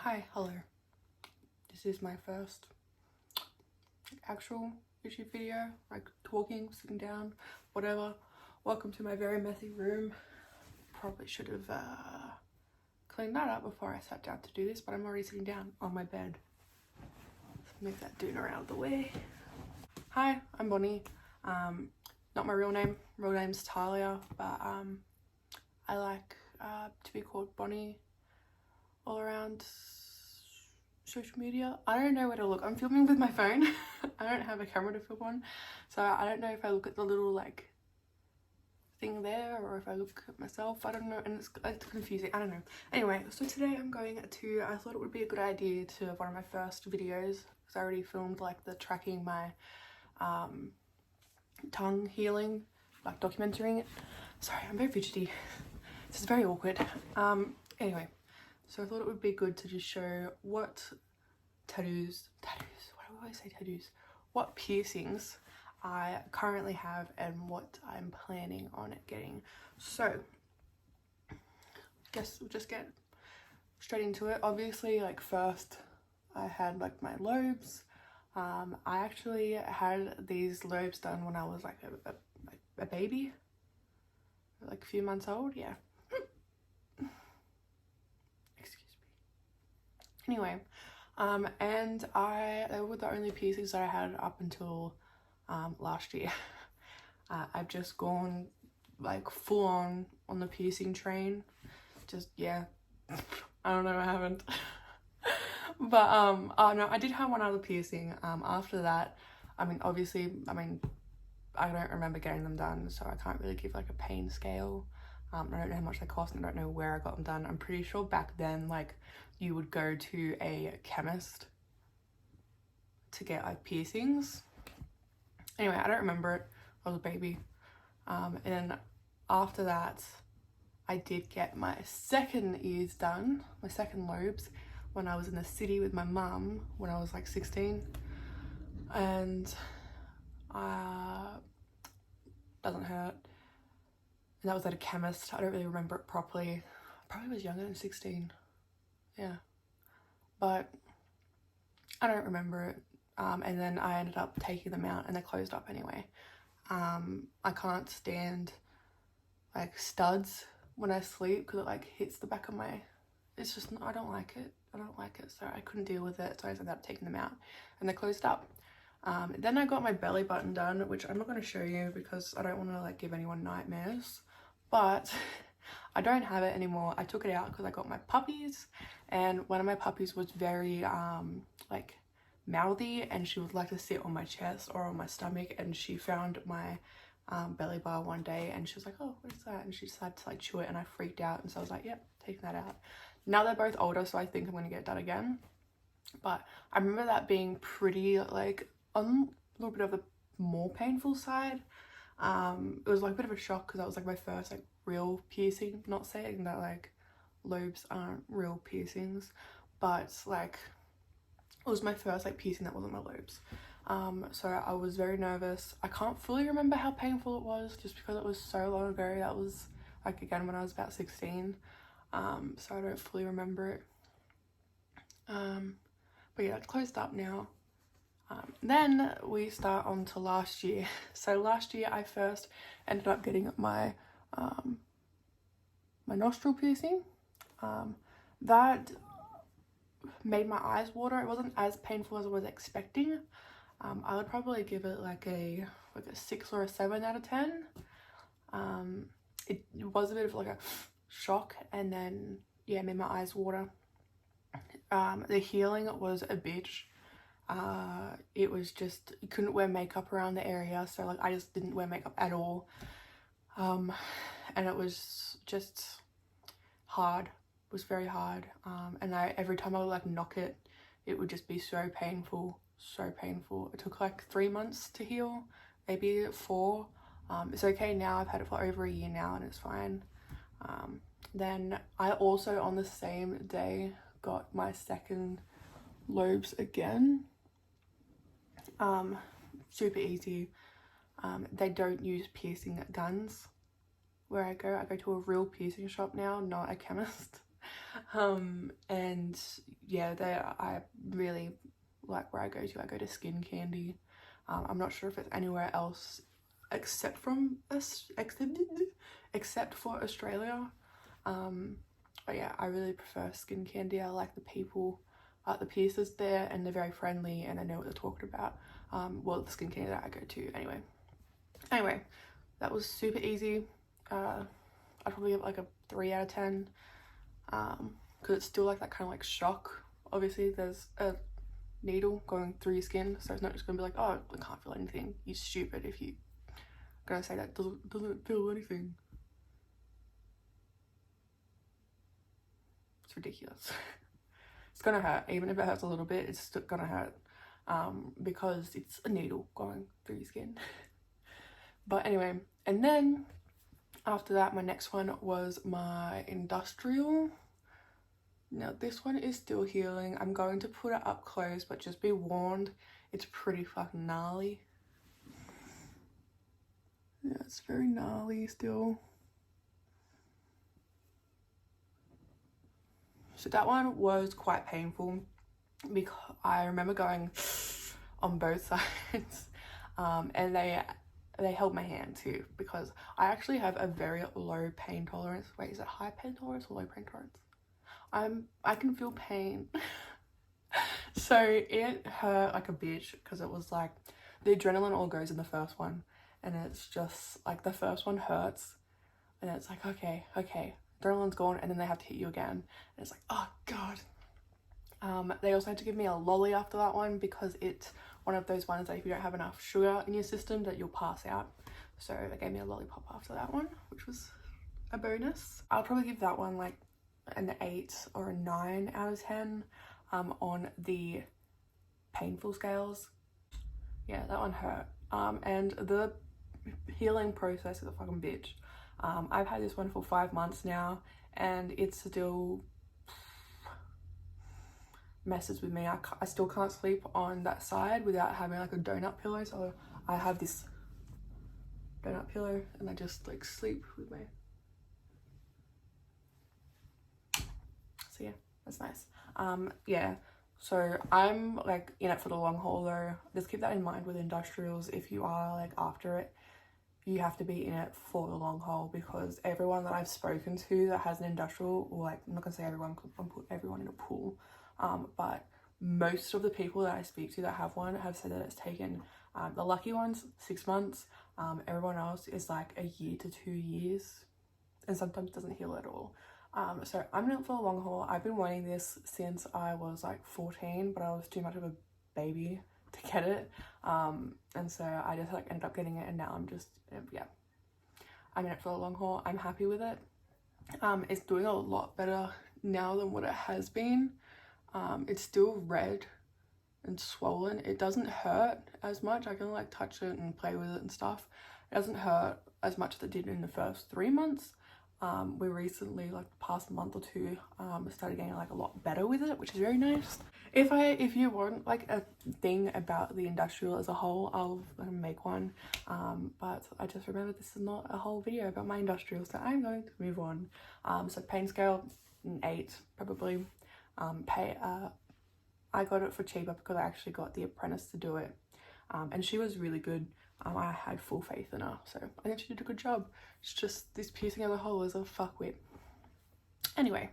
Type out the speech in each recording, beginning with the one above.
Hi, hello. This is my first actual YouTube video, like talking, sitting down, whatever. Welcome to my very messy room. Probably should have cleaned that up before I sat down to do this, but I'm already sitting down on my bed. Let's move that doona out of the way. Hi, I'm Bonnie. Not my real name. Real name's Talia, but I like to be called Bonnie all around social media. I don't know where to look. I'm filming with my phone. I don't have a camera to film on, so I don't know if I look at the little like thing there or if I look at myself. I don't know, and it's confusing. I don't know. Anyway, so today I'm going to, I thought it would be a good idea to have one of my first videos, because I already filmed like the tracking my tongue healing, like documenting it. Sorry, I'm very fidgety. This is very awkward. Anyway, so I thought it would be good to just show what tattoos, why do I always say tattoos? What piercings I currently have and what I'm planning on getting. So, guess we'll just get straight into it. Obviously, like first I had like my lobes. I actually had these lobes done when I was like a baby, like a few months old, yeah. Anyway, and they were the only piercings that I had up until last year. I've just gone like full on the piercing train. Just, yeah, I don't know, I haven't. But oh no, I did have one other piercing after that. I mean, obviously, I don't remember getting them done, so I can't really give like a pain scale. I don't know how much they cost and I don't know where I got them done. I'm pretty sure back then, like, you would go to a chemist to get like piercings. Anyway, I don't remember it. I was a baby. And then after that, I did get my second ears done, my second lobes, when I was in the city with my mum when I was like 16. And doesn't hurt. And that was at a chemist. I don't really remember it properly. I probably was younger than 16. Yeah. But I don't remember it. And then I ended up taking them out and they closed up anyway. I can't stand like studs when I sleep because it like hits the back of my, it's just, I don't like it. So I couldn't deal with it, so I ended up taking them out and they closed up. Then I got my belly button done, which I'm not going to show you because I don't want to like give anyone nightmares, but I don't have it anymore. I took it out because I got my puppies, and one of my puppies was very like mouthy, and she would like to sit on my chest or on my stomach, and she found my belly bar one day and she was like, oh, what is that? And she decided to like chew it, and I freaked out, and so I was like, yep, taking that out. Now they're both older, so I think I'm going to get it done again. But I remember that being pretty like on a little bit of the more painful side. It was like a bit of a shock because that was like my first like real piercing. Not saying that like lobes aren't real piercings, but like it was my first like piercing that wasn't my lobes. So I was very nervous. I can't fully remember how painful it was just because it was so long ago. That was like again when I was about 16. So I don't fully remember it. But yeah, it's closed up now. Then we start on to last year. So last year I first ended up getting my my nostril piercing. That made my eyes water. It wasn't as painful as I was expecting. I would probably give it like a 6 or a 7 out of 10. It was a bit of like a shock, and then yeah, it made my eyes water. The healing was a bitch. It was just, you couldn't wear makeup around the area, so like I just didn't wear makeup at all. And it was just hard. It was very hard. And every time I would like knock it, it would just be so painful. It took like 3 months to heal, maybe 4. It's okay now. I've had it for over a year now and it's fine. Then I also on the same day got my second lobes again. Super easy. They don't use piercing guns where I go to a real piercing shop now, not a chemist. And yeah, I really like where I go to. I go to Skin Candy. I'm not sure if it's anywhere else except from except for Australia. But yeah, I really prefer Skin Candy. I like the people, the pieces there, and they're very friendly and I know what they're talking about. Well, the Skin Candy that I go to anyway, that was super easy. I'd probably give it like a 3 out of 10, because it's still like that kind of like shock. Obviously there's a needle going through your skin, so it's not just gonna be like, oh, I can't feel anything. You're stupid if you gonna say that doesn't feel anything. It's ridiculous. It's gonna hurt. Even if it hurts a little bit, it's still gonna hurt, because it's a needle going through your skin. But anyway, and then after that, my next one was my Industrial. Now this one is still healing. I'm going to put it up close, but just be warned, it's pretty fucking gnarly. Yeah, it's very gnarly still. So that one was quite painful because I remember going on both sides, and they held my hand too, because I actually have a very low pain tolerance. Wait, is it high pain tolerance or low pain tolerance? I can feel pain. So it hurt like a bitch, because it was like the adrenaline all goes in the first one, and it's just like the first one hurts, and it's like okay, adrenaline's gone, and then they have to hit you again, and it's like, oh god. They also had to give me a lolly after that one, because it's one of those ones that if you don't have enough sugar in your system that you'll pass out. So they gave me a lollipop after that one, which was a bonus. I'll probably give that one like an 8 or a 9 out of 10 on the painful scales. Yeah, that one hurt. And the healing process is a fucking bitch. I've had this one for 5 months now, and it still messes with me. I still can't sleep on that side without having like a donut pillow, so I have this donut pillow and I just like sleep with my, so yeah, that's nice. Yeah, so I'm like in it for the long haul though. Just keep that in mind with industrials. If you are like after it, you have to be in it for the long haul, because everyone that I've spoken to that has an industrial, or like, I'm not gonna say everyone, because I'm put everyone in a pool, but most of the people that I speak to that have one have said that it's taken, the lucky ones 6 months, everyone else is like a year to 2 years, and sometimes doesn't heal at all. So I'm in it for the long haul. I've been wanting this since I was like 14, but I was too much of a baby to get it, and so I just like ended up getting it, and now I'm just, yeah, I'm in it for the long haul. I'm happy with it. It's doing a lot better now than what it has been. It's still red and swollen. It doesn't hurt as much. I can like touch it and play with it and stuff. It doesn't hurt as much as it did in the first 3 months. We recently, like the past month or two, started getting like a lot better with it, which is very nice. If you want like a thing about the industrial as a whole, I'll make one, but I just remembered this is not a whole video about my industrial, so I'm going to move on. So pain scale, an 8 probably. I got it for cheaper because I actually got the apprentice to do it, and she was really good. I had full faith in her, so I think she did a good job. It's just this piercing of the hole is a fuckwit. Anyway,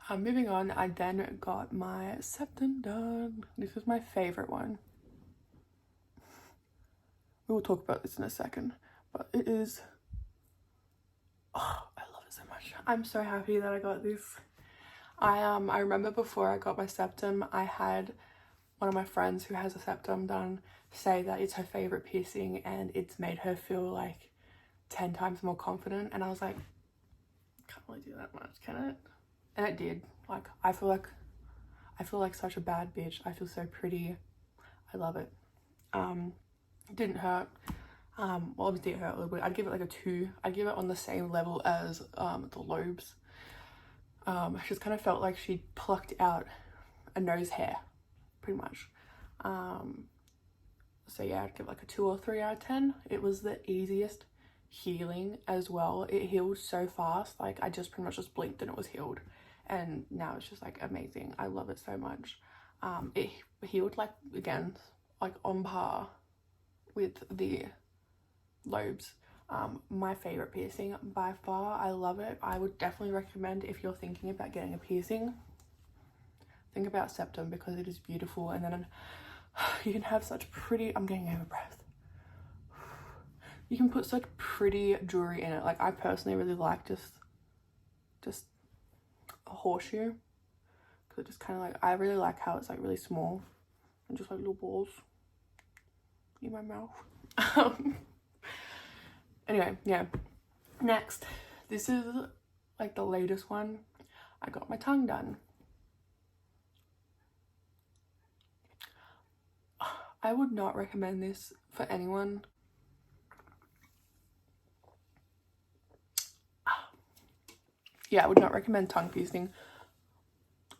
moving on, I then got my septum done. This is my favorite one. We will talk about this in a second, but it is, oh, I love it so much. I'm so happy that I got this. I remember before I got my septum, I had one of my friends who has a septum done say that it's her favorite piercing and it's made her feel like 10 times more confident, and I was like, can't really do that much, can it? And it did. Like I feel like such a bad bitch. I feel so pretty. I love it. It didn't hurt. Well, obviously it hurt a little bit. I'd give it like a 2. I'd give it on the same level as the lobes. I just kind of felt like she plucked out a nose hair, pretty much. So yeah, I'd give like a 2 or 3 out of 10. It was the easiest healing as well. It healed so fast. Like I just pretty much just blinked and it was healed. and now it's just like amazing. I love it so much. It healed like, again, like on par with the lobes. My favorite piercing by far. I love it. I would definitely recommend, if you're thinking about getting a piercing, think about Septum, because it is beautiful. And then you can have such pretty, I'm getting out of breath, you can put such pretty jewelry in it. Like, I personally really like just a horseshoe, because it just kind of like, I really like how it's like really small and just like little balls in my mouth. Anyway, yeah. Next, this is like the latest one. I got my tongue done. I would not recommend this for anyone. Yeah, I would not recommend tongue piercing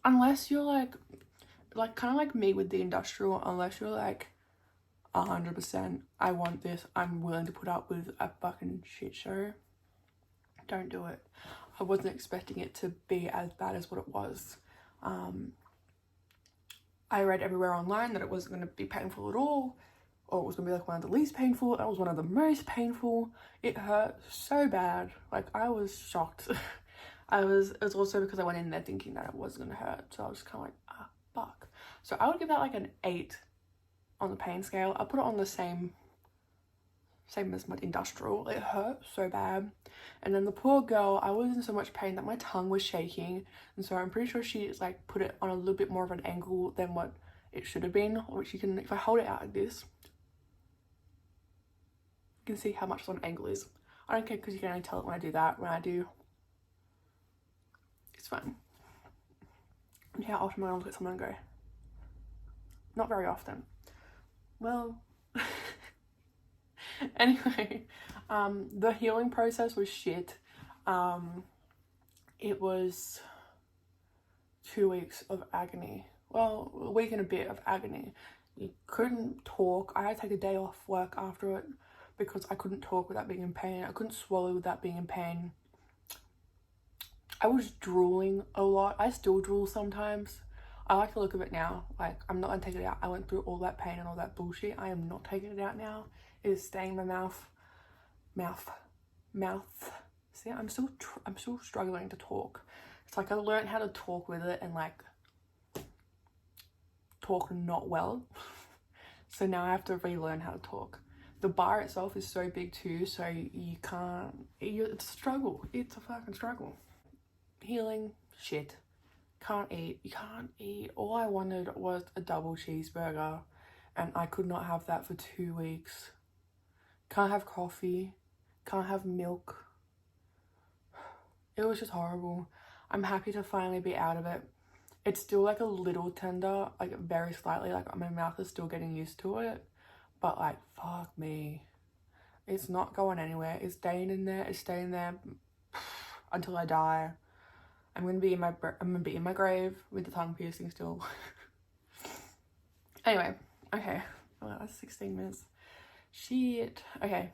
unless you're like kind of like me with the industrial, unless you're like 100% I want this, I'm willing to put up with a fucking shit show. Don't do it. I wasn't expecting it to be as bad as what it was. I read everywhere online that it wasn't going to be painful at all, or it was going to be like one of the least painful. It was one of the most painful. It hurt so bad. Like, I was shocked. It was also because I went in there thinking that it wasn't going to hurt, so I was kind of like, ah, fuck. So I would give that like an 8 on the pain scale. I'll put it on the same as my industrial. It hurt so bad. And then the poor girl, I was in so much pain that my tongue was shaking, and so I'm pretty sure she like put it on a little bit more of an angle than what it should have been, which you can, if I hold it out like this, you can see how much on angle is. I don't care, because you can only tell it when I do that. When I do, it's fine. And how often am I gonna look at someone and go, not very often. Well, anyway, the healing process was shit. It was 2 weeks of agony. Well, a week and a bit of agony. You couldn't talk. I had to take a day off work after it because I couldn't talk without being in pain. I couldn't swallow without being in pain. I was drooling a lot. I still drool sometimes. I like the look of it now. Like, I'm not gonna take it out. I went through all that pain and all that bullshit. I am not taking it out now. It is staying in my mouth. See, I'm still struggling to talk. It's like I learned how to talk with it and like talk not well. So now I have to relearn how to talk. The bar itself is so big too, so you can't, it's a struggle. It's a fucking struggle. Healing, shit. Can't eat. You can't eat. All I wanted was a double cheeseburger, and I could not have that for 2 weeks. Can't have coffee. Can't have milk. It was just horrible. I'm happy to finally be out of it. It's still like a little tender, like very slightly, like my mouth is still getting used to it, but like, fuck me. It's not going anywhere. It's staying in there. It's staying there until I die. I'm gonna be in my grave with the tongue piercing still. Anyway, okay. Well, that's 16 minutes. Shit. Okay.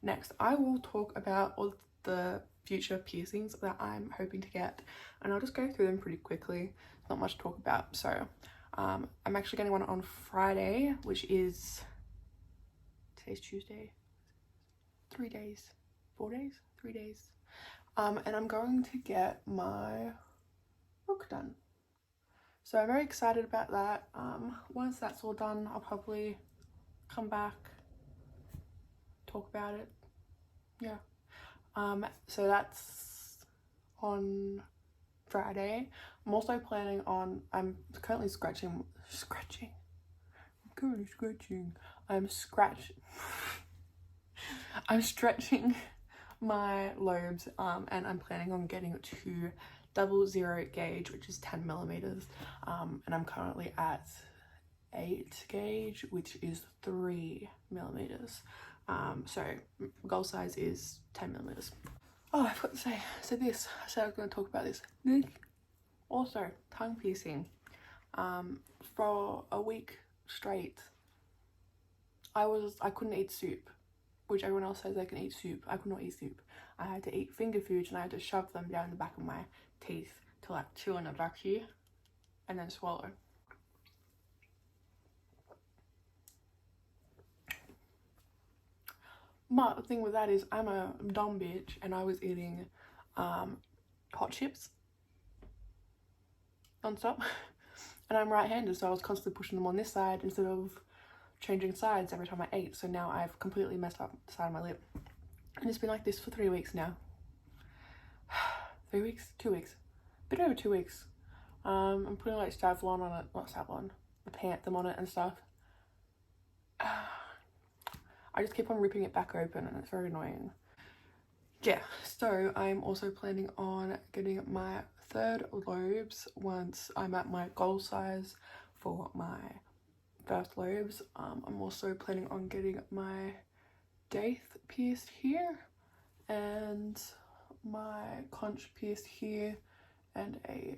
Next, I will talk about all the future piercings that I'm hoping to get, and I'll just go through them pretty quickly. Not much to talk about. So, I'm actually getting one on Friday, which is, today's Tuesday. 3 days. 4 days? 3 days. And I'm going to get my book done. So I'm very excited about that. Once that's all done, I'll probably come back, talk about it. Yeah. So that's on Friday. I'm also planning on, I'm currently scratching. I'm stretching my lobes, and I'm planning on getting it to 00 gauge, which is 10 millimeters, and I'm currently at 8 gauge, which is 3 millimeters. So goal size is 10 millimeters. Oh, I forgot to say, so this, I said I was going to talk about this. Also, tongue piercing. For a week straight, I couldn't eat soup, which everyone else says they can eat soup. I could not eat soup. I had to eat finger foods, and I had to shove them down the back of my teeth to to like chew on the back here and then swallow. But the thing with that is I'm a dumb bitch and I was eating hot chips non-stop and I'm right-handed, so I was constantly pushing them on this side instead of changing sides every time I ate. So now I've completely messed up the side of my lip and it's been like this for 3 weeks now. 3 weeks? 2 weeks. A bit over 2 weeks. I'm putting like Savlon on it, not Savlon, the Panthem on it and stuff. I just keep on ripping it back open and it's very annoying. Yeah, so I'm also planning on getting my 3rd lobes once I'm at my goal size for my 1st lobes. I'm also planning on getting my daith pierced here and my conch pierced here and a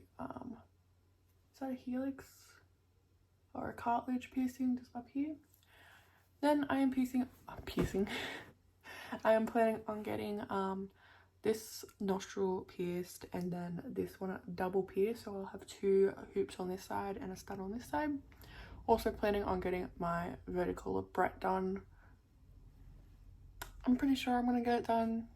is that a helix or a cartilage piercing just up here. Then I am I am planning on getting this nostril pierced and then this one double pierced, so I'll have 2 hoops on this side and a stud on this side. Also planning on getting my vertical labret done. I'm pretty sure I'm gonna get it done.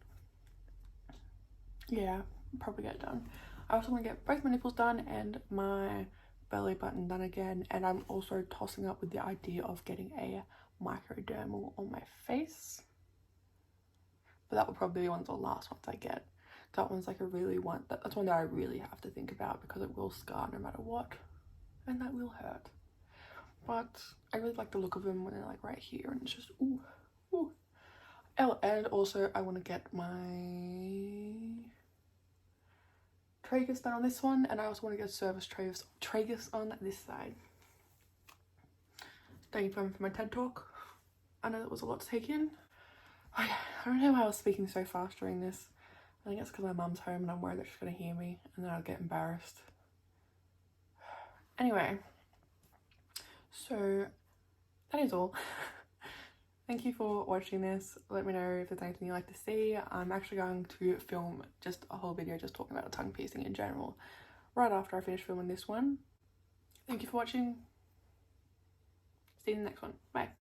Yeah, probably get it done. I also want to get both my nipples done and my belly button done again, and I'm also tossing up with the idea of getting a microdermal on my face, but that will probably be one of the last ones I get. That one's like a really one, that's one that I really have to think about because it will scar no matter what, and that will hurt. But I really like the look of them when they're like right here and it's just ooh, ooh. Oh, and also I want to get my tragus done on this one, and I also want to get service tragus on this side. Thank you for my TED talk. I know that was a lot to take in. I don't know why I was speaking so fast during this. I think it's because my mum's home and I'm worried that she's going to hear me and then I'll get embarrassed. Anyway, so that is all. Thank you for watching this. Let me know if there's anything you'd like to see. I'm actually going to film just a whole video just talking about a tongue piercing in general right after I finish filming this one. Thank you for watching. See you in the next one. Bye.